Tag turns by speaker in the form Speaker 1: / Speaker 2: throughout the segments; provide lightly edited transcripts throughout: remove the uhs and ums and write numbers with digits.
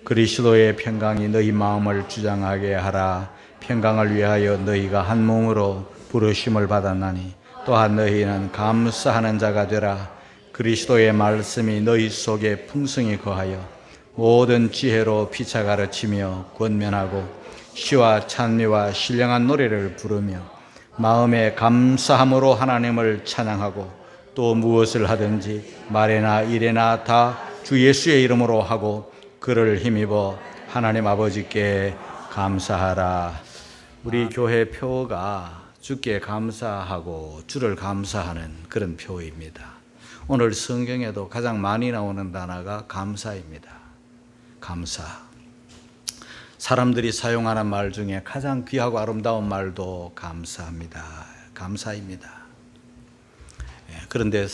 Speaker 1: 그리스도의 평강이 너희 마음을 주장하게 하라. 평강을 위하여 너희가 한 몸으로 부르심을 받았나니 또한 너희는 감사하는 자가 되라. 그리스도의 말씀이 너희 속에 풍성히 거하여 모든 지혜로 피차 가르치며 권면하고 시와 찬미와 신령한 노래를 부르며 마음에 감사함으로 하나님을 찬양하고 또 무엇을 하든지 말에나 일에나 다 주 예수의 이름으로 하고 그를 힘입어 하나님 아버지께 감사하라. 우리 교회 표가 주께 감사하고 주를 감사하는 그런 표입니다. 오늘 성경에도 가장 많이 나오는 단어가 감사입니다. 감사. 사람들이 사용하는 말 중에 가장 귀하고 아름다운 말도 감사합니다. 감사입니다. 그런데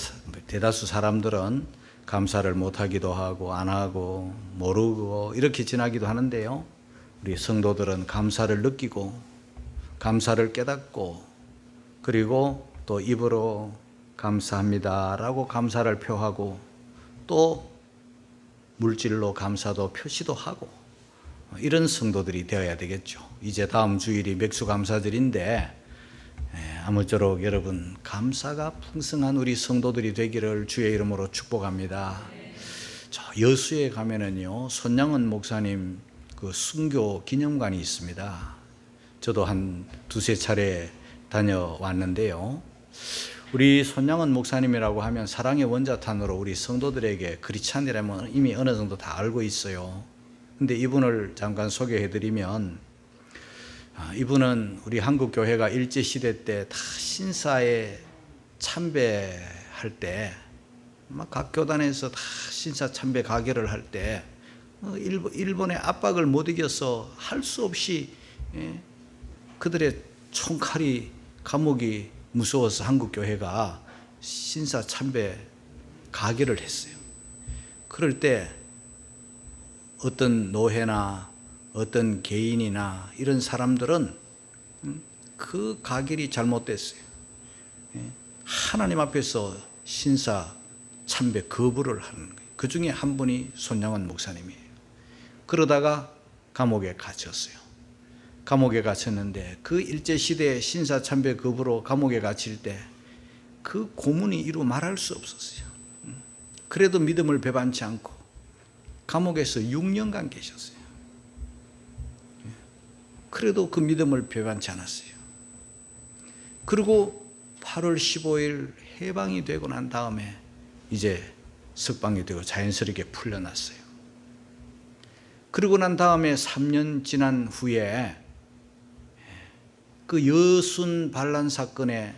Speaker 1: 대다수 사람들은 감사를 못하기도 하고 안 하고 모르고 이렇게 지나기도 하는데요. 우리 성도들은 감사를 느끼고 감사를 깨닫고 그리고 또 입으로 감사합니다라고 감사를 표하고 또 물질로 감사도 표시도 하고 이런 성도들이 되어야 되겠죠. 이제 다음 주일이 맥수감사절인데 아무쪼록 여러분 감사가 풍성한 우리 성도들이 되기를 주의 이름으로 축복합니다. 저 여수에 가면은요 손양은 목사님 그 순교 기념관이 있습니다. 저도 한 두세 차례 다녀왔는데요. 우리 손양은 목사님이라고 하면 사랑의 원자탄으로 우리 성도들에게 크리스찬이라면 이미 어느 정도 다 알고 있어요. 근데 이분을 잠깐 소개해드리면 이분은 우리 한국 교회가 일제시대 때 다 신사에 참배할 때 막 각 교단에서 다 신사 참배 가결을 할 때 일본의 압박을 못 이겨서 할 수 없이 그들의 총칼이 감옥이 무서워서 한국 교회가 신사 참배 가결을 했어요. 그럴 때 어떤 노회나 어떤 개인이나 이런 사람들은 그 가결이 잘못됐어요. 하나님 앞에서 신사 참배 거부를 하는 거예요. 그 중에 한 분이 손양원 목사님이에요. 그러다가 감옥에 갇혔어요. 감옥에 갇혔는데 그 일제시대에 신사 참배 거부로 감옥에 갇힐 때 그 고문이 이루 말할 수 없었어요. 그래도 믿음을 배반치 않고 감옥에서 6년간 계셨어요. 그래도 그 믿음을 배반치 않았어요. 그리고 8월 15일 해방이 되고 난 다음에 이제 석방이 되고 자연스럽게 풀려났어요. 그리고 난 다음에 3년 지난 후에 그 여순 반란 사건에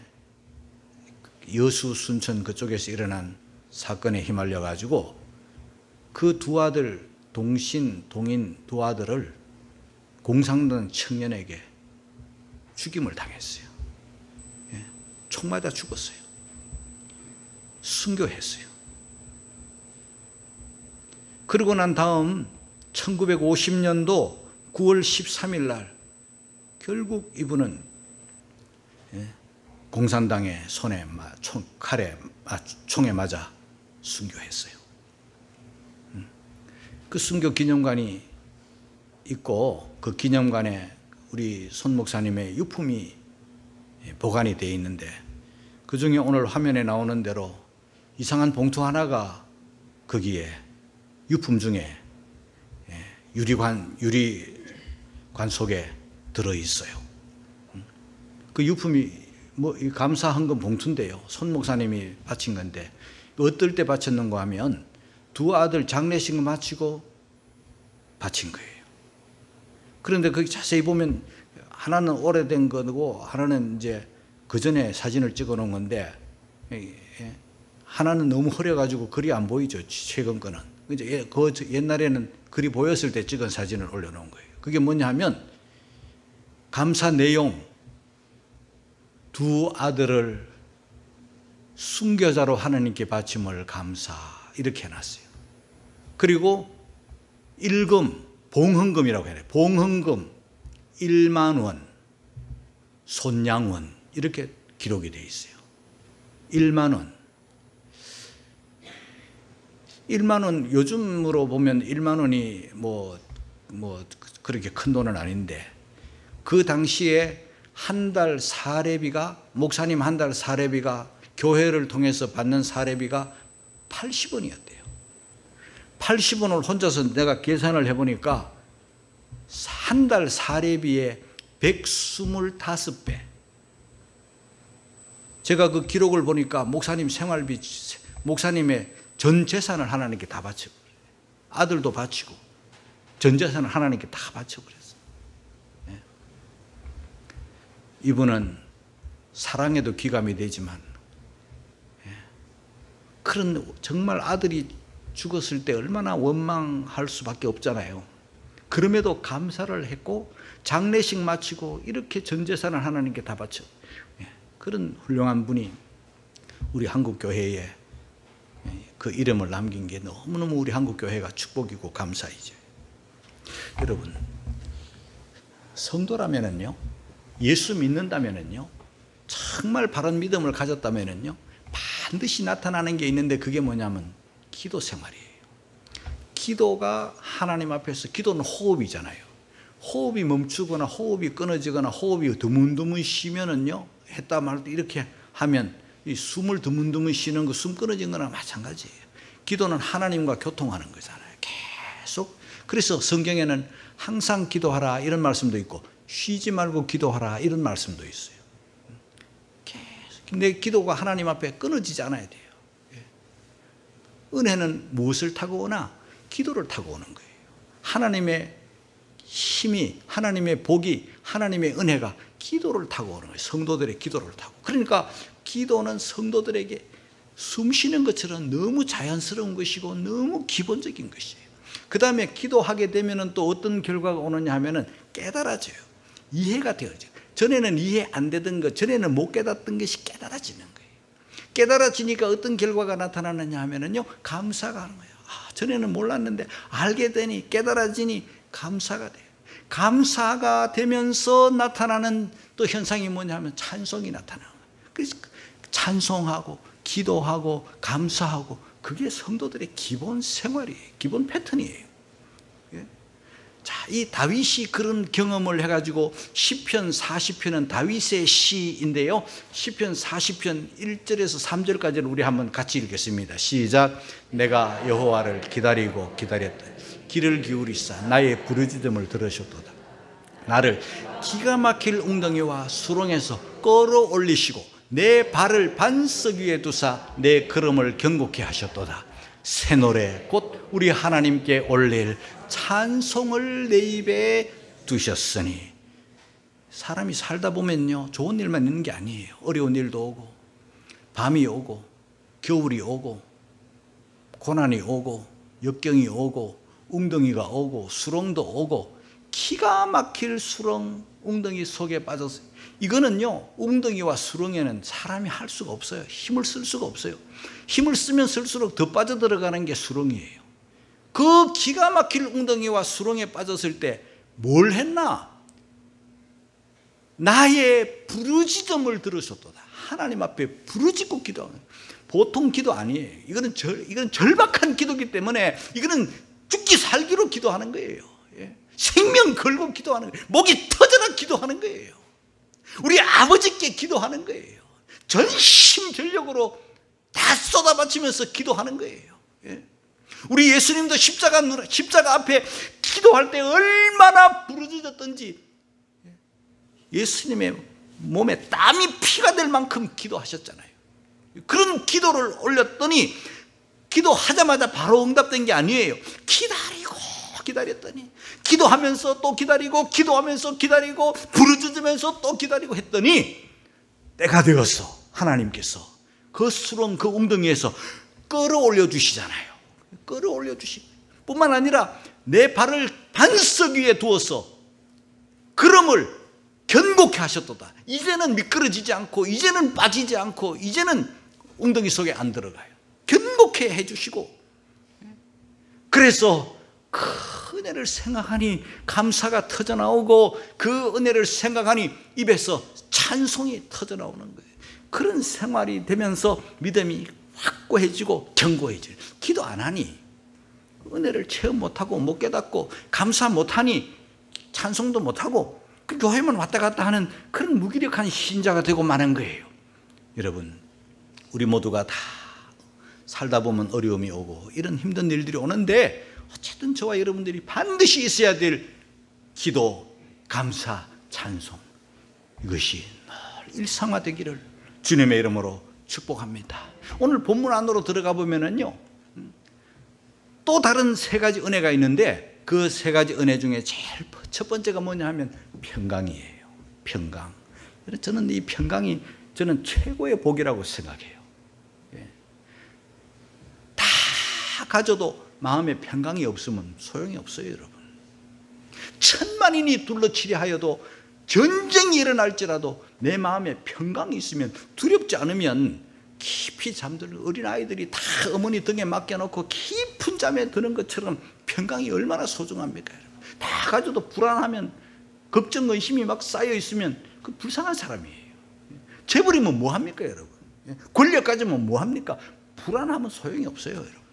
Speaker 1: 여수 순천 그쪽에서 일어난 사건에 휘말려 가지고 그 두 아들 동신 동인 두 아들을 공산당 청년에게 죽임을 당했어요. 총 맞아 죽었어요. 순교했어요. 그러고 난 다음 1950년도 9월 13일 날 결국 이분은 공산당의 손에 총에 맞아 순교했어요. 그 순교 기념관이 있고 그 기념관에 우리 손 목사님의 유품이 보관이 되어 있는데 그 중에 오늘 화면에 나오는 대로 이상한 봉투 하나가 거기에 유품 중에 유리관 속에 들어있어요. 그 유품이 감사헌금 봉투인데요. 손 목사님이 바친 건데 어떨 때 바쳤는가 하면 두 아들 장례식 마치고 바친 거예요. 그런데 거기 자세히 보면 하나는 오래된 거고 하나는 이제 그 전에 사진을 찍어 놓은 건데 하나는 너무 흐려가지고 글이 안 보이죠. 최근 거는. 이제 그 옛날에는 글이 보였을 때 찍은 사진을 올려놓은 거예요. 그게 뭐냐 하면 감사 내용 두 아들을 순교자로 하나님께 바침을 감사 이렇게 해놨어요. 그리고 일금 봉헌금이라고 해요. 봉헌금 1만 원, 손양원 이렇게 기록이 되어 있어요. 1만 원. 1만 원, 요즘으로 보면 1만 원이 뭐 그렇게 큰 돈은 아닌데, 그 당시에 한 달 사례비가, 목사님 한 달 사례비가, 교회를 통해서 받는 사례비가 80원이었대요. 80원을 혼자서 내가 계산을 해보니까 한 달 사례비의 125배. 제가 그 기록을 보니까 목사님 생활비, 목사님의 전 재산을 하나님께 다 바치고, 아들도 바치고 전 재산을 하나님께 다 바치고 그랬어요. 네. 이분은 사랑에도 기감이 되지만, 그런 정말 아들이 죽었을 때 얼마나 원망할 수밖에 없잖아요. 그럼에도 감사를 했고 장례식 마치고 이렇게 전 재산을 하나님께 다 바쳐, 그런 훌륭한 분이 우리 한국교회에 그 이름을 남긴 게 너무너무 우리 한국교회가 축복이고 감사이죠. 여러분, 성도라면은요, 예수 믿는다면은요, 정말 바른 믿음을 가졌다면은요, 반드시 나타나는 게 있는데, 그게 뭐냐면 기도 생활이에요. 기도가 하나님 앞에서, 기도는 호흡이잖아요. 호흡이 멈추거나 호흡이 끊어지거나 호흡이 드문드문 쉬면은요, 했다 말다 이렇게 하면 이 숨을 드문드문 쉬는 거, 숨 끊어진 거나 마찬가지예요. 기도는 하나님과 교통하는 거잖아요. 계속. 그래서 성경에는 항상 기도하라 이런 말씀도 있고, 쉬지 말고 기도하라 이런 말씀도 있어요. 내 기도가 하나님 앞에 끊어지지 않아야 돼요. 은혜는 무엇을 타고 오나? 기도를 타고 오는 거예요. 하나님의 힘이, 하나님의 복이, 하나님의 은혜가 기도를 타고 오는 거예요. 성도들의 기도를 타고. 그러니까 기도는 성도들에게 숨 쉬는 것처럼 너무 자연스러운 것이고 너무 기본적인 것이에요. 그 다음에 기도하게 되면 또 어떤 결과가 오느냐 하면은 깨달아져요. 이해가 되어져요. 전에는 이해 안 되던 것, 전에는 못 깨닫던 것이 깨달아지는 거예요. 깨달아지니까 어떤 결과가 나타나느냐 하면은요, 감사가 하는 거예요. 아, 전에는 몰랐는데 알게 되니, 깨달아지니 감사가 돼요. 감사가 되면서 나타나는 또 현상이 뭐냐 하면 찬송이 나타나는 거예요. 그래서 찬송하고 기도하고 감사하고, 그게 성도들의 기본 생활이에요. 기본 패턴이에요. 자, 이 다윗이 그런 경험을 해가지고 시편 40편은 다윗의 시인데요, 시편 40편 1절에서 3절까지를 우리 한번 같이 읽겠습니다. 시작. 내가 여호와를 기다리고 기다렸다. 귀를 기울이사 나의 부르짖음을 들으셨도다. 나를 기가 막힐 웅덩이와 수렁에서 끌어올리시고 내 발을 반석 위에 두사 내 걸음을 견고케 하셨도다. 새 노래 곧 우리 하나님께 올릴 찬송을 내 입에 두셨으니. 사람이 살다 보면요, 좋은 일만 있는 게 아니에요. 어려운 일도 오고, 밤이 오고, 겨울이 오고, 고난이 오고, 역경이 오고, 웅덩이가 오고, 수렁도 오고, 기가 막힐 수렁, 웅덩이 속에 빠져서, 이거는요, 웅덩이와 수렁에는 사람이 할 수가 없어요. 힘을 쓸 수가 없어요. 힘을 쓰면 쓸수록 더 빠져들어가는 게 수렁이에요. 그 기가 막힐 웅덩이와 수렁에 빠졌을 때 뭘 했나? 나의 부르짖음을 들으셨도다. 하나님 앞에 부르짖고 기도하는, 보통 기도 아니에요. 이거는 절박한 기도이기 때문에 이거는 죽기 살기로 기도하는 거예요. 생명 걸고 기도하는 거예요. 목이 터져라 기도하는 거예요. 우리 아버지께 기도하는 거예요. 전심전력으로 다 쏟아바치면서 기도하는 거예요. 우리 예수님도 십자가 앞에 기도할 때 얼마나 부르짖었던지, 예수님의 몸에 땀이 피가 될 만큼 기도하셨잖아요. 그런 기도를 올렸더니 기도하자마자 바로 응답된 게 아니에요. 기다렸더니, 기도하면서 또 기다리고, 기도하면서 기다리고, 부르짖으면서 또 기다리고 했더니 때가 되어서 하나님께서 그 수렁, 그 웅덩이에서 끌어올려 주시잖아요. 끌어올려 주시 뿐만 아니라 내 발을 반석 위에 두어서 걸음을 견고케 하셨도다. 이제는 미끄러지지 않고, 이제는 빠지지 않고, 이제는 웅덩이 속에 안 들어가요. 견고케 해주시고, 그래서 그 은혜를 생각하니 감사가 터져나오고, 그 은혜를 생각하니 입에서 찬송이 터져나오는 거예요. 그런 생활이 되면서 믿음이 확고해지고 견고해져요. 기도 안 하니, 은혜를 체험 못하고 못 깨닫고 감사 못하니 찬송도 못하고 그 교회만 왔다 갔다 하는 그런 무기력한 신자가 되고 마는 거예요. 여러분, 우리 모두가 다 살다 보면 어려움이 오고 이런 힘든 일들이 오는데, 어쨌든 저와 여러분들이 반드시 있어야 될 기도, 감사, 찬송, 이것이 늘 일상화되기를 주님의 이름으로 축복합니다. 오늘 본문 안으로 들어가 보면은요, 또 다른 세 가지 은혜가 있는데, 그 세 가지 은혜 중에 제일 첫 번째가 뭐냐 하면 평강이에요. 평강. 저는 이 평강이 저는 최고의 복이라고 생각해요. 다 가져도 마음에 평강이 없으면 소용이 없어요, 여러분. 천만인이 둘러치려 하여도, 전쟁이 일어날지라도 내 마음에 평강이 있으면, 두렵지 않으면 깊이 잠드는 어린아이들이 다 어머니 등에 맡겨놓고 깊은 잠에 드는 것처럼 평강이 얼마나 소중합니까? 다 가져도 불안하면, 걱정, 의심이 막 쌓여 있으면 그 불쌍한 사람이에요. 재버리면 뭐합니까, 여러분? 권력 가지면 뭐합니까? 불안하면 소용이 없어요, 여러분.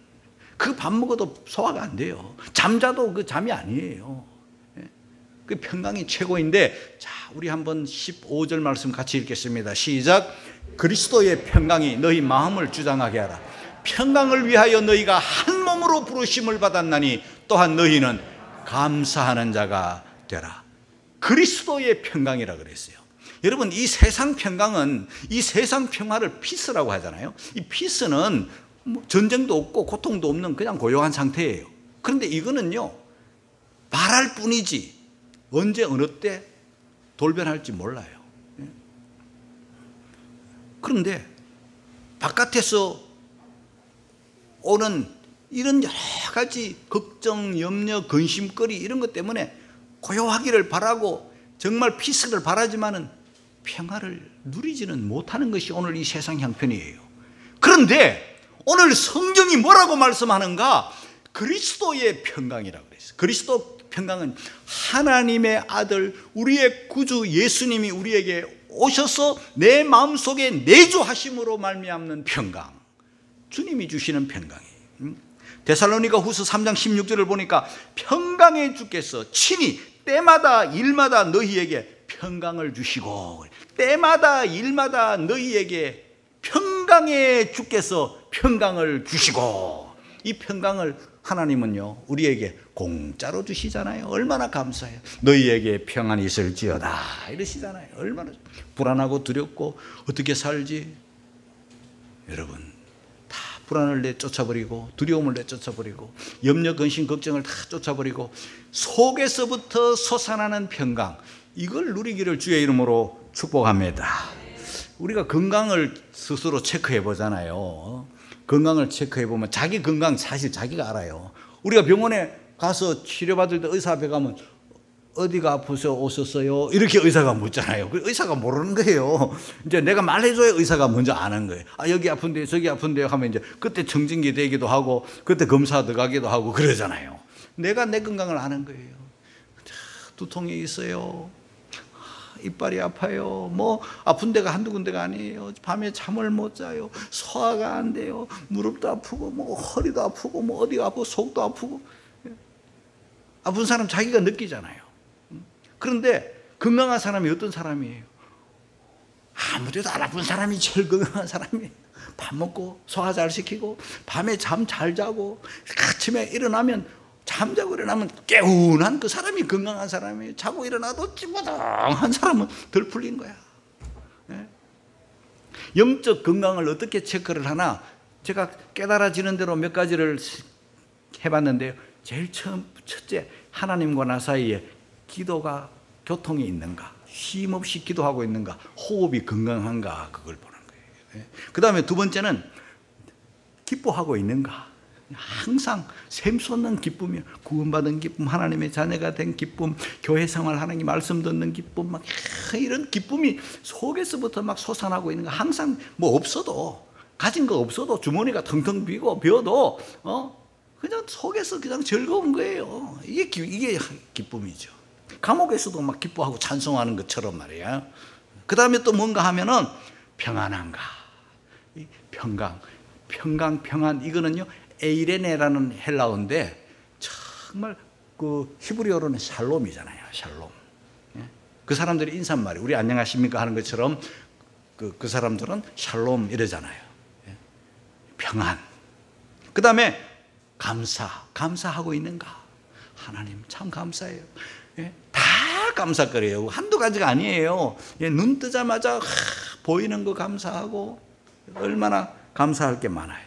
Speaker 1: 그 밥 먹어도 소화가 안 돼요. 잠자도 그 잠이 아니에요. 그 평강이 최고인데, 자, 우리 한번 15절 말씀 같이 읽겠습니다. 시작. 그리스도의 평강이 너희 마음을 주장하게 하라. 평강을 위하여 너희가 한 몸으로 부르심을 받았나니 또한 너희는 감사하는 자가 되라. 그리스도의 평강이라 그랬어요. 여러분, 이 세상 평강은, 이 세상 평화를 피스라고 하잖아요. 이 피스는 전쟁도 없고 고통도 없는 그냥 고요한 상태예요. 그런데 이거는요, 말할 뿐이지 언제 어느 때 돌변할지 몰라요. 그런데 바깥에서 오는 이런 여러 가지 걱정, 염려, 근심거리 이런 것 때문에 고요하기를 바라고 정말 피스를 바라지만은 평화를 누리지는 못하는 것이 오늘 이 세상 형편이에요. 그런데 오늘 성경이 뭐라고 말씀하는가? 그리스도의 평강이라고 그랬어요. 그리스도 평강은 하나님의 아들, 우리의 구주 예수님이 우리에게 오셔서 내 마음속에 내주하심으로 말미암는 평강, 주님이 주시는 평강이에요. 데살로니가 후서 3장 16절을 보니까 평강의 주께서 친히 때마다 일마다 너희에게 평강을 주시고, 때마다 일마다 너희에게 평강의 주께서 평강을 주시고, 이 평강을 하나님은요 우리에게 공짜로 주시잖아요. 얼마나 감사해요. 너희에게 평안이 있을지어다 이러시잖아요. 얼마나 불안하고 두렵고 어떻게 살지. 여러분, 다 불안을 내쫓아버리고 두려움을 내쫓아버리고 염려, 근심, 걱정을 다 쫓아버리고 속에서부터 솟아나는 평강, 이걸 누리기를 주의 이름으로 축복합니다. 우리가 건강을 스스로 체크해 보잖아요. 건강을 체크해 보면 자기 건강 사실 자기가 알아요. 우리가 병원에 가서 치료받을 때 의사 앞에 가면 어디가 아프세요? 오셨어요? 이렇게 의사가 묻잖아요. 그 의사가 모르는 거예요. 이제 내가 말해줘야 의사가 먼저 아는 거예요. 아, 여기 아픈데요, 저기 아픈데요 하면 이제 그때 청진기 되기도 하고 그때 검사 들어가기도 하고 그러잖아요. 내가 내 건강을 아는 거예요. 두통이 있어요. 이빨이 아파요. 뭐 아픈 데가 한두 군데가 아니에요. 밤에 잠을 못 자요. 소화가 안 돼요. 무릎도 아프고 뭐 허리도 아프고 뭐 어디가 아프고 속도 아프고. 아픈 사람 자기가 느끼잖아요. 그런데 건강한 사람이 어떤 사람이에요? 아무데도 안 아픈 사람이 제일 건강한 사람이에요. 밥 먹고 소화 잘 시키고 밤에 잠 잘 자고 아침에 일어나면 잠자고 일어나면 개운한 그 사람이 건강한 사람이에요. 자고 일어나도 찌뿌둥한 사람은 덜 풀린 거야. 네? 영적 건강을 어떻게 체크를 하나? 제가 깨달아지는 대로 몇 가지를 해봤는데요. 제일 첫째, 하나님과 나 사이에 기도가 교통이 있는가, 쉼 없이 기도하고 있는가, 호흡이 건강한가, 그걸 보는 거예요. 네? 그 다음에 두 번째는 기뻐하고 있는가. 항상 샘솟는 기쁨이요. 구원받은 기쁨, 하나님의 자녀가 된 기쁨, 교회 생활, 하나님 말씀 듣는 기쁨, 막 이런 기쁨이 속에서부터 막 솟아나고 있는 거. 항상 뭐 없어도, 가진 거 없어도, 주머니가 텅텅 비어도 그냥 속에서 그냥 즐거운 거예요. 이게 기쁨이죠. 감옥에서도 막 기뻐하고 찬송하는 것처럼 말이야. 그 다음에 또 뭔가 하면은 평안한가, 평강, 평안, 이거는요 에이레네라는 헬라어인데 정말 그 히브리어로는 샬롬이잖아요. 샬롬. 그 사람들이 인사말이 우리 안녕하십니까 하는 것처럼 그 사람들은 샬롬 이러잖아요. 평안. 그 다음에 감사하고 있는가? 하나님 참 감사해요. 다 감사거려요. 한두 가지가 아니에요. 눈 뜨자마자 보이는 거 감사하고 얼마나 감사할 게 많아요.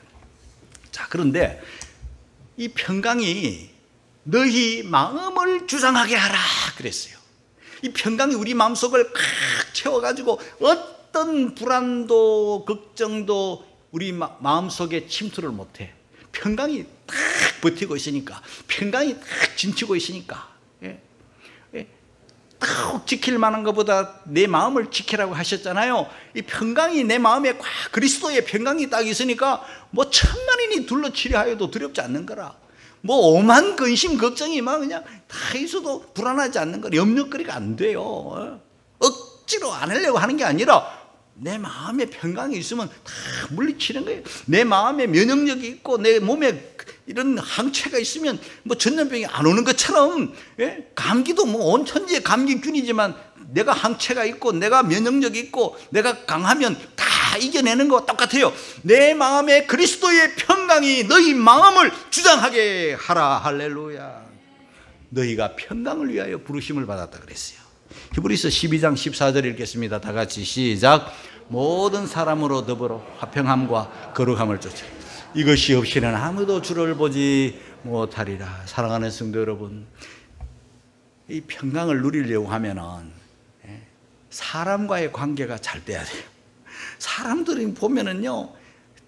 Speaker 1: 자, 그런데 이 평강이 너희 마음을 주장하게 하라 그랬어요. 이 평강이 우리 마음속을 칵 채워가지고 어떤 불안도 걱정도 우리 마음속에 침투를 못해. 평강이 딱 버티고 있으니까, 평강이 딱 진치고 있으니까, 딱 지킬 만한 것보다 내 마음을 지키라고 하셨잖아요. 이 평강이 내 마음에 그리스도의 평강이 딱 있으니까 뭐 천만인이 둘러치려 하여도 두렵지 않는 거라. 뭐 오만 근심 걱정이 막 그냥 다 있어도 불안하지 않는 거라. 염려거리가 안 돼요. 억지로 안 하려고 하는 게 아니라 내 마음에 평강이 있으면 다 물리치는 거예요. 내 마음에 면역력이 있고 내 몸에 이런 항체가 있으면 뭐 전염병이 안 오는 것처럼, 감기도 뭐 온 천지의 감기균이지만 내가 항체가 있고 내가 면역력이 있고 내가 강하면 다 이겨내는 거 똑같아요. 내 마음에 그리스도의 평강이 너희 마음을 주장하게 하라. 할렐루야. 너희가 평강을 위하여 부르심을 받았다 그랬어요. 히브리서 12장 14절 읽겠습니다. 다 같이 시작. 모든 사람으로 더불어 화평함과 거룩함을 쫓아 이것이 없이는 아무도 주를 보지 못하리라. 사랑하는 성도 여러분, 이 평강을 누리려고 하면은 사람과의 관계가 잘 돼야 돼요. 사람들이 보면은요,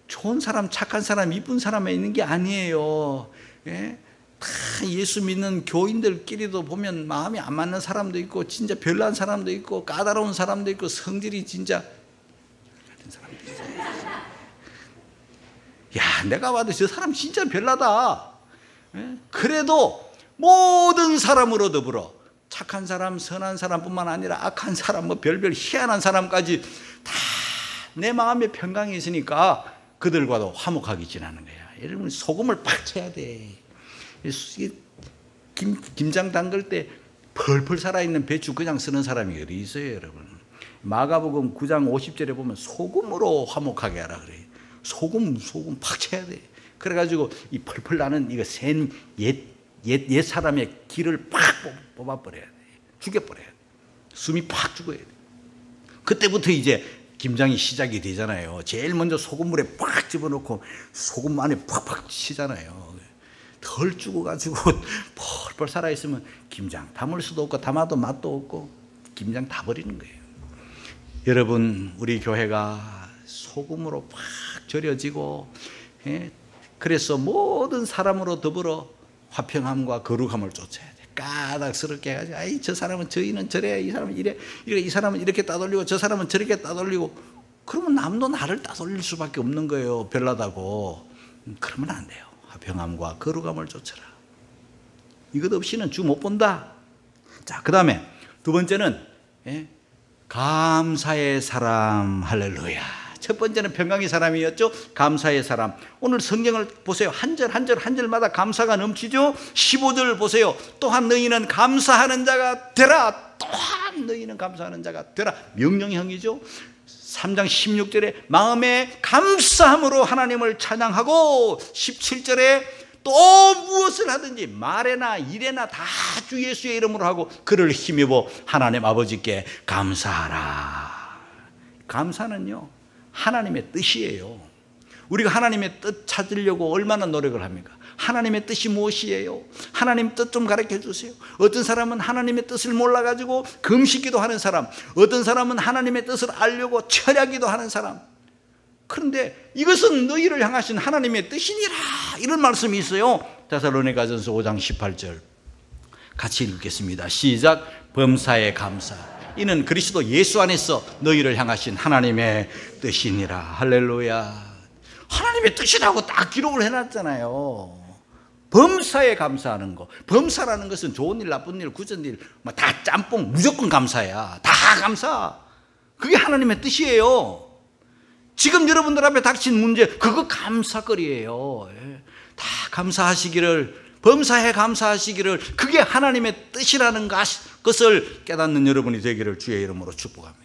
Speaker 1: 좋은 사람, 착한 사람, 이쁜 사람에 있는 게 아니에요. 다 예수 믿는 교인들끼리도 보면 마음이 안 맞는 사람도 있고 진짜 별난 사람도 있고 까다로운 사람도 있고 성질이 진짜 같은 사람도 있어요. 야, 내가 봐도 저 사람 진짜 별나다. 그래도 모든 사람으로 더불어 착한 사람, 선한 사람뿐만 아니라 악한 사람, 뭐 별별 희한한 사람까지 다 내 마음에 평강이 있으니까 그들과도 화목하게 지내는 거야. 여러분, 소금을 팍 쳐야 돼. 김장 담글 때 펄펄 살아있는 배추 그냥 쓰는 사람이 어디 있어요, 여러분? 마가복음 9장 50절에 보면 소금으로 화목하게 하라 그래요. 소금 팍 쳐야 돼. 그래가지고 이 펄펄 나는 이거 센 옛 사람의 기를 팍 뽑아버려야 돼. 죽여버려야 돼. 숨이 팍 죽어야 돼. 그때부터 이제 김장이 시작이 되잖아요. 제일 먼저 소금물에 팍 집어넣고 소금 안에 팍팍 치잖아요. 덜 죽어가지고 펄펄 살아있으면 김장 담을 수도 없고 담아도 맛도 없고 김장 다 버리는 거예요. 여러분, 우리 교회가 소금으로 팍 절여지고, 그래서 모든 사람으로 더불어 화평함과 거룩함을 쫓아야 돼. 까닥스럽게 해가지고, 아이, 저 사람은 저희는 저래, 이 사람은 이래, 이 사람은 이렇게 따돌리고 저 사람은 저렇게 따돌리고, 그러면 남도 나를 따돌릴 수밖에 없는 거예요. 별나다고. 그러면 안 돼요. 화평함과 거룩함을 쫓아라. 이것 없이는 주 못 본다. 자, 그 다음에 두 번째는 감사의 사람. 할렐루야. 첫 번째는 평강의 사람이었죠. 감사의 사람. 오늘 성경을 보세요. 한 절 한 절마다 감사가 넘치죠. 15절 보세요. 또한 너희는 감사하는 자가 되라. 또한 너희는 감사하는 자가 되라. 명령형이죠. 3장 16절에 마음에 감사함으로 하나님을 찬양하고, 17절에 또 무엇을 하든지 말에나 일에나 다 주 예수의 이름으로 하고 그를 힘입어 하나님 아버지께 감사하라. 감사는요, 하나님의 뜻이에요. 우리가 하나님의 뜻 찾으려고 얼마나 노력을 합니까? 하나님의 뜻이 무엇이에요? 하나님 뜻 좀 가르쳐 주세요. 어떤 사람은 하나님의 뜻을 몰라가지고 금식기도 하는 사람, 어떤 사람은 하나님의 뜻을 알려고 철야기도 하는 사람. 그런데 이것은 너희를 향하신 하나님의 뜻이니라, 이런 말씀이 있어요. 데살로니가전서 5장 18절 같이 읽겠습니다. 시작. 범사에 감사, 이는 그리스도 예수 안에서 너희를 향하신 하나님의 뜻이니라. 할렐루야. 하나님의 뜻이라고 딱 기록을 해놨잖아요. 범사에 감사하는 거. 범사라는 것은 좋은 일, 나쁜 일, 굳은 일, 다 짬뽕, 무조건 감사야. 다 감사. 그게 하나님의 뜻이에요. 지금 여러분들 앞에 닥친 문제, 그거 감사거리예요. 다 감사하시기를, 범사에 감사하시기를, 그게 하나님의 뜻이라는 것을 깨닫는 여러분이 되기를 주의 이름으로 축복합니다.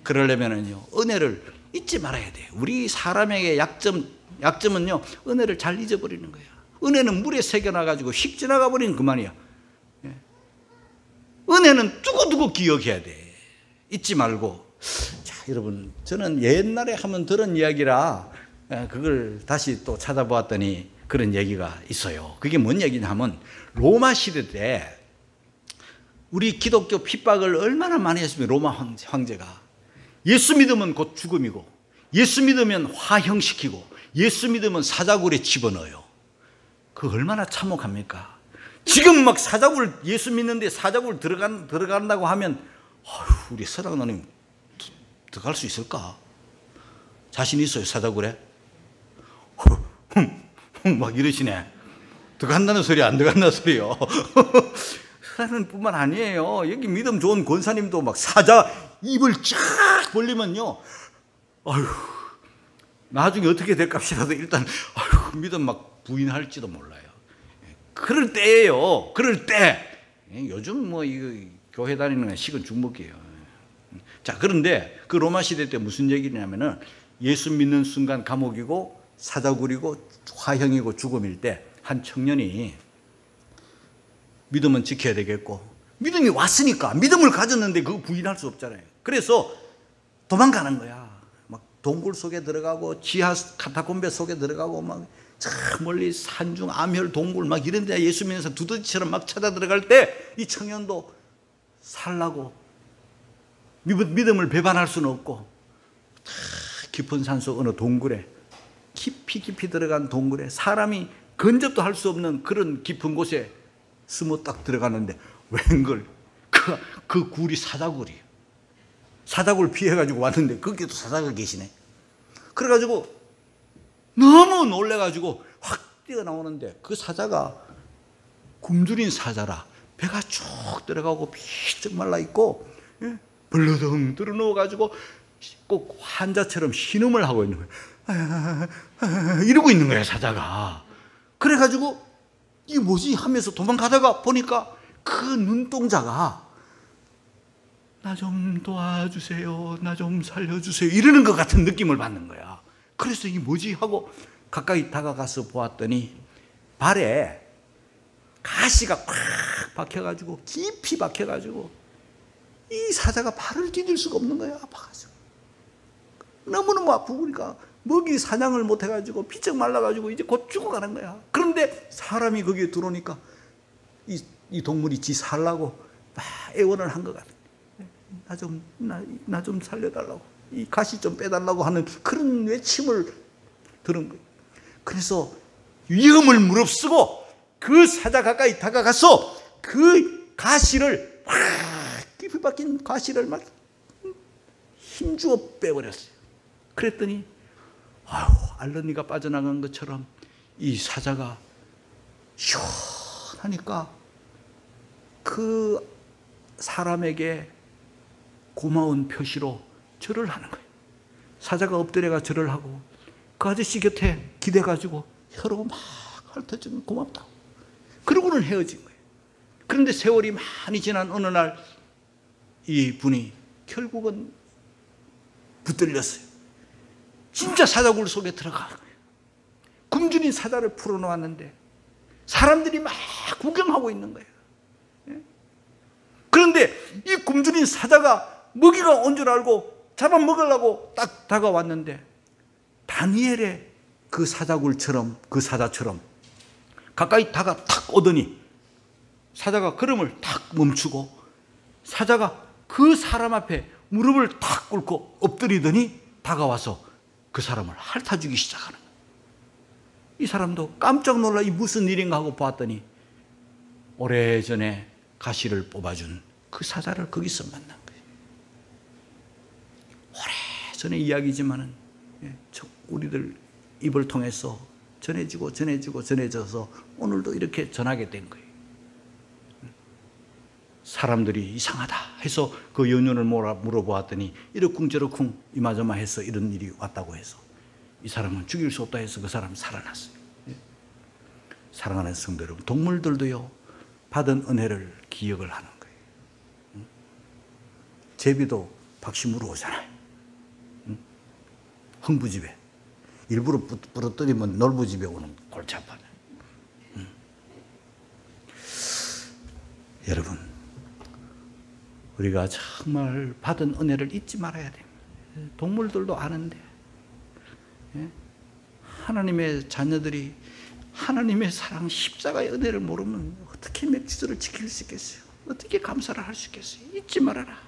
Speaker 1: 그러려면은요, 은혜를 잊지 말아야 돼요. 우리 사람에게 약점은요, 은혜를 잘 잊어버리는 거야. 은혜는 물에 새겨놔가지고 휙 지나가 버리면 그만이야. 은혜는 두고두고 기억해야 돼. 잊지 말고. 자, 여러분, 저는 옛날에 한번 들은 이야기라 그걸 다시 또 찾아보았더니 그런 얘기가 있어요. 그게 뭔 얘기냐면, 로마 시대 때 우리 기독교 핍박을 얼마나 많이 했으면, 로마 황제가 예수 믿으면 곧 죽음이고, 예수 믿으면 화형시키고, 예수 믿으면 사자굴에 집어넣어요. 그거 얼마나 참혹합니까? 지금 막 사자굴, 예수 믿는데 사자굴 들어간다고 하면, 우리 서랑노님 들어갈 수 있을까? 자신 있어요, 사자굴에? 막 이러시네. 들어간다는 소리, 안 들어간다는 소리요. 서랑노님 뿐만 아니에요. 여기 믿음 좋은 권사님도 막 사자 입을 쫙 벌리면요, 나중에 어떻게 될까 싶어도 일단 믿음 막 부인할지도 몰라요. 그럴 때예요. 그럴 때. 요즘 뭐 이거 교회 다니는 건 식은 죽먹이에요. 자, 그런데 그 로마 시대 때 무슨 얘기냐면은, 예수 믿는 순간 감옥이고 사자굴이고 화형이고 죽음일 때 한 청년이 믿음은 지켜야 되겠고, 믿음이 왔으니까, 믿음을 가졌는데 그거 부인할 수 없잖아요. 그래서 도망가는 거야. 막 동굴 속에 들어가고 지하 카타콤베 속에 들어가고 막 저 멀리 산중 암혈 동굴 막 이런 데 예수 믿으면서 두더지처럼 막 찾아 들어갈 때 이 청년도 살라고 믿음을 배반할 수는 없고, 깊은 산속 어느 동굴에, 깊이 들어간 동굴에, 사람이 근접도 할 수 없는 그런 깊은 곳에 숨어 딱 들어가는데, 웬걸 그 굴이 사자굴이에요. 사자굴 피해가지고 왔는데 거기도 사자가 계시네. 그래가지고 너무 놀래가지고 확 뛰어나오는데, 그 사자가 굶주린 사자라 배가 쭉 들어가고 비쩍 말라있고, 벌러덩 들어누워가지고 꼭 환자처럼 신음을 하고 있는 거예요. 이러고 있는 거예요, 사자가. 그래가지고 이게 뭐지 하면서 도망가다가 보니까 그 눈동자가 나 좀 도와주세요, 나 좀 살려주세요 이러는 것 같은 느낌을 받는 거야. 그래서 이게 뭐지 하고 가까이 다가가서 보았더니 발에 가시가 팍 박혀가지고, 깊이 박혀가지고 이 사자가 발을 디딜 수가 없는 거야. 아파가지고 너무너무 아프니까 먹이 사냥을 못해가지고 비쩍 말라가지고 이제 곧 죽어가는 거야. 그런데 사람이 거기에 들어오니까 이 동물이 지 살라고 막 애원을 한 것 같아. 나 좀 살려달라고, 이 가시 좀 빼달라고 하는 그런 외침을 들은 거예요. 그래서 위험을 무릅쓰고 그 사자 가까이 다가가서 그 가시를, 깊이 박힌 가시를 막 힘주어 빼버렸어요. 그랬더니 알러니가 빠져나간 것처럼 이 사자가 시원하니까 그 사람에게 고마운 표시로 절을 하는 거예요. 사자가 엎드려가 절을 하고 그 아저씨 곁에 기대가지고 혀로 막 핥아주면 고맙다고. 그러고는 헤어진 거예요. 그런데 세월이 많이 지난 어느 날 이 분이 결국은 붙들렸어요. 진짜 사자굴 속에 들어간 거예요. 굶주린 사자를 풀어놓았는데 사람들이 막 구경하고 있는 거예요. 그런데 이 굶주린 사자가 먹이가 온 줄 알고 잡아먹으려고 딱 다가왔는데, 다니엘의 그 사자굴처럼, 그 사자처럼 가까이 탁 오더니 사자가 걸음을 탁 멈추고, 사자가 그 사람 앞에 무릎을 탁 꿇고 엎드리더니 다가와서 그 사람을 핥아주기 시작하는 거예요. 이 사람도 깜짝 놀라 이 무슨 일인가 하고 보았더니 오래전에 가시를 뽑아준 그 사자를 거기서 만난 거예요. 오래전의 이야기지만은 우리들 입을 통해서 전해져서 오늘도 이렇게 전하게 된 거예요. 사람들이 이상하다 해서 그 연륜을 물어보았더니 이러쿵저러쿵 이마저마 해서 이런 일이 왔다고 해서 이 사람은 죽일 수 없다 해서 그 사람 살아났어요. 사랑하는 성도 여러분, 동물들도요 받은 은혜를 기억을 하는 거예요. 제비도 박심으로 오잖아요. 흥부집에 일부러 부러뜨리면 놀부집에 오는 골치 아파요. 여러분, 우리가 정말 받은 은혜를 잊지 말아야 됩니다. 동물들도 아는데 하나님의 자녀들이 하나님의 사랑, 십자가의 은혜를 모르면 어떻게 맥주절을 지킬 수 있겠어요? 어떻게 감사를 할 수 있겠어요? 잊지 말아라.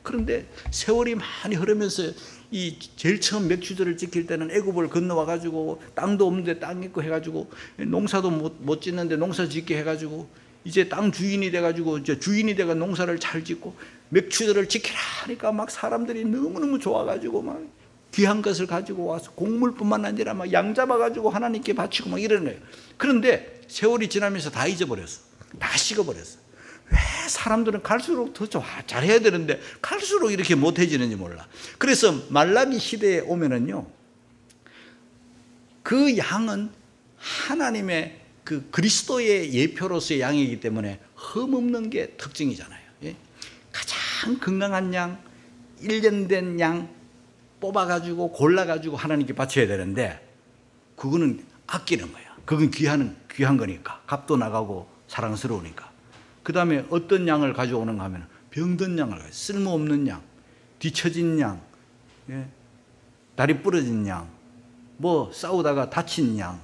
Speaker 1: 그런데 세월이 많이 흐르면서 이 제일 처음 맥주절을 지킬 때는 애굽을 건너와 가지고 땅도 없는데 땅 있고 해가지고 농사도 못 짓는데 농사 짓게 해가지고 이제 땅 주인이 돼가지고 이제 주인이 돼가 농사를 잘 짓고 맥주절을 지키라 하니까 막 사람들이 너무너무 좋아가지고 막 귀한 것을 가지고 와서 곡물뿐만 아니라 막 양 잡아가지고 하나님께 바치고 막 이러는 거예요. 그런데 세월이 지나면서 다 잊어버렸어. 다 식어버렸어. 왜 사람들은 갈수록 더 잘해야 되는데 갈수록 이렇게 못해지는지 몰라. 그래서 말라기 시대에 오면은요, 그 양은 하나님의 그 그리스도의 예표로서의 양이기 때문에 흠없는 게 특징이잖아요. 가장 건강한 양, 1년 된 양 뽑아가지고 골라가지고 하나님께 바쳐야 되는데 그거는 아끼는 거야. 그건 귀한 거니까. 값도 나가고 사랑스러우니까. 그 다음에 어떤 양을 가져오는가 하면 병든 양을 가져요. 쓸모없는 양, 뒤처진 양, 다리 부러진 양, 뭐 싸우다가 다친 양,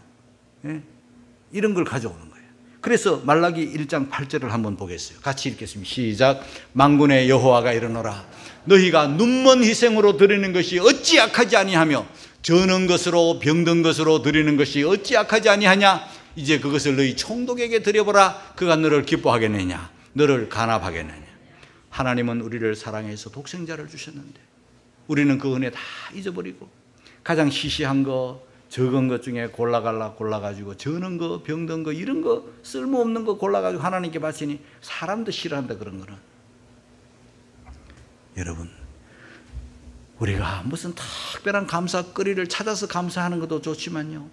Speaker 1: 이런 걸 가져오는 거예요. 그래서 말라기 1장 8절을 한번 보겠어요. 같이 읽겠습니다. 시작. 만군의 여호와가 이르노라. 너희가 눈먼 희생으로 드리는 것이 어찌 악하지 아니하며 저는 것으로 병든 것으로 드리는 것이 어찌 악하지 아니하냐. 이제 그것을 너희 총독에게 드려보라. 그가 너를 기뻐하겠느냐, 너를 간합하겠느냐. 하나님은 우리를 사랑해서 독생자를 주셨는데 우리는 그 은혜 다 잊어버리고 가장 시시한 거, 적은 것 중에 골라가지고 저는 거, 병든 거, 이런 거, 쓸모없는 거 골라가지고 하나님께 바치니 사람도 싫어한다. 그런 거는. 여러분, 우리가 무슨 특별한 감사거리를 찾아서 감사하는 것도 좋지만요,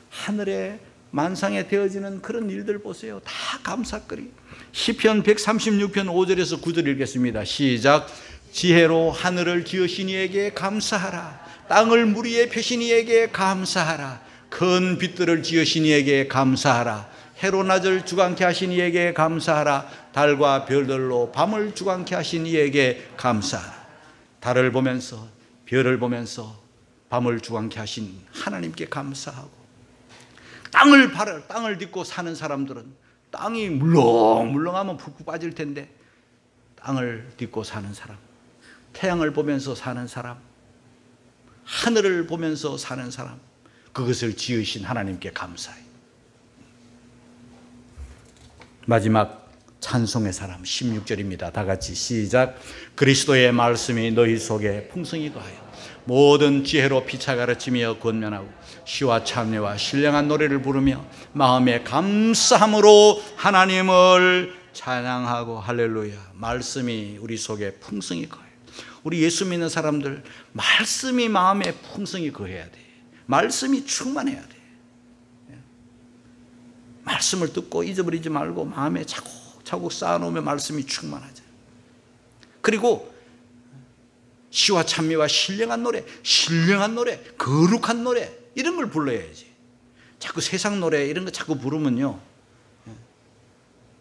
Speaker 1: 하늘에 만상에 되어지는 그런 일들 보세요. 다 감사거리. 시편 136편 5절에서 9절 읽겠습니다. 시작. 지혜로 하늘을 지으신 이에게 감사하라. 땅을 물 위에 펴신 이에게 감사하라. 큰 빛들을 지으신 이에게 감사하라. 해로 낮을 주관케 하신 이에게 감사하라. 달과 별들로 밤을 주관케 하신 이에게 감사하라. 달을 보면서, 별을 보면서 밤을 주관케 하신 하나님께 감사하고, 땅을 딛고 사는 사람들은 땅이 물렁물렁하면 푹푹 빠질 텐데 땅을 딛고 사는 사람, 태양을 보면서 사는 사람, 하늘을 보면서 사는 사람, 그것을 지으신 하나님께 감사해요. 마지막 찬송의 사람 16절입니다. 다 같이 시작. 그리스도의 말씀이 너희 속에 풍성히 거하여 모든 지혜로 피차 가르치며 권면하고 시와 찬미와 신령한 노래를 부르며 마음에 감사함으로 하나님을 찬양하고. 할렐루야. 말씀이 우리 속에 풍성히 거해요. 우리 예수 믿는 사람들 말씀이 마음에 풍성히 거해야 돼. 말씀이 충만해야 돼. 말씀을 듣고 잊어버리지 말고 마음에 차곡차곡 쌓아놓으면 말씀이 충만하죠. 그리고 시와 찬미와 신령한 노래, 거룩한 노래, 이런 걸 불러야지. 자꾸 세상 노래 이런 거 자꾸 부르면요,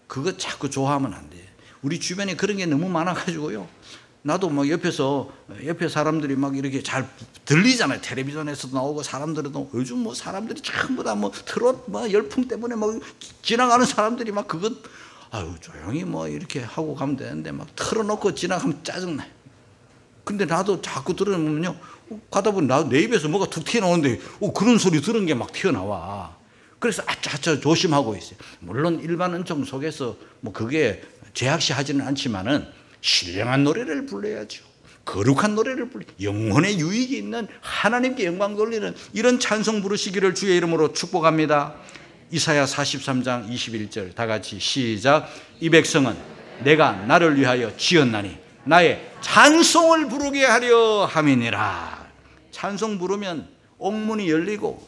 Speaker 1: 그거 자꾸 좋아하면 안 돼. 우리 주변에 그런 게 너무 많아가지고요, 나도 막 옆에 사람들이 막 이렇게 잘 들리잖아요. 텔레비전에서도 나오고 사람들도 요즘 뭐 사람들이 전부 다 뭐 트롯 뭐 열풍 때문에 막 지나가는 사람들이 막 그것 아유 조용히 뭐 이렇게 하고 가면 되는데 막 틀어놓고 지나가면 짜증나요. 근데 나도 자꾸 들으면요, 가다 보니 나도 내 입에서 뭐가 툭 튀어나오는데 그런 소리 들은 게 막 튀어나와. 그래서 아짜 조심하고 있어요. 물론 일반 은총 속에서 뭐 그게 죄악시하지는 않지만은 신령한 노래를 불러야죠. 거룩한 노래를 불러, 영혼의 유익이 있는 하나님께 영광 돌리는 이런 찬송 부르시기를 주의 이름으로 축복합니다. 이사야 43장 21절 다 같이 시작. 이 백성은 내가 나를 위하여 지었나니 나의 찬송을 부르게 하려 함이니라. 찬송 부르면 옥문이 열리고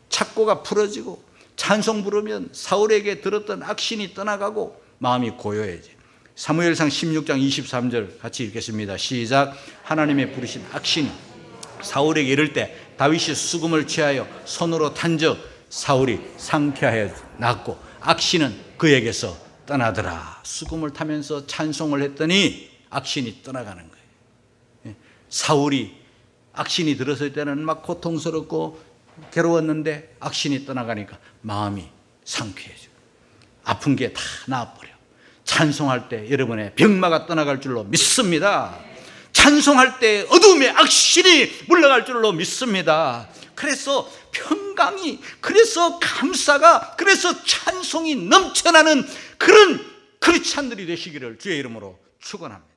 Speaker 1: 착고가 풀어지고 찬송 부르면 사울에게 들었던 악신이 떠나가고 마음이 고요해져. 사무엘상 16장 23절 같이 읽겠습니다. 시작. 하나님의 부르신 악신이 사울에게 이를 때 다윗이 수금을 취하여 손으로 탄즉 사울이 상쾌하여 낫고 악신은 그에게서 떠나더라. 수금을 타면서 찬송을 했더니 악신이 떠나가는 거예요. 사울이 악신이 들었을 때는 막 고통스럽고 괴로웠는데 악신이 떠나가니까 마음이 상쾌해져. 아픈 게 다 나아버려. 찬송할 때 여러분의 병마가 떠나갈 줄로 믿습니다. 찬송할 때 어둠의 악신이 물러갈 줄로 믿습니다. 그래서 평강이, 그래서 감사가, 그래서 찬송이 넘쳐나는 그런 크리스찬들이 되시기를 주의 이름으로 축원합니다.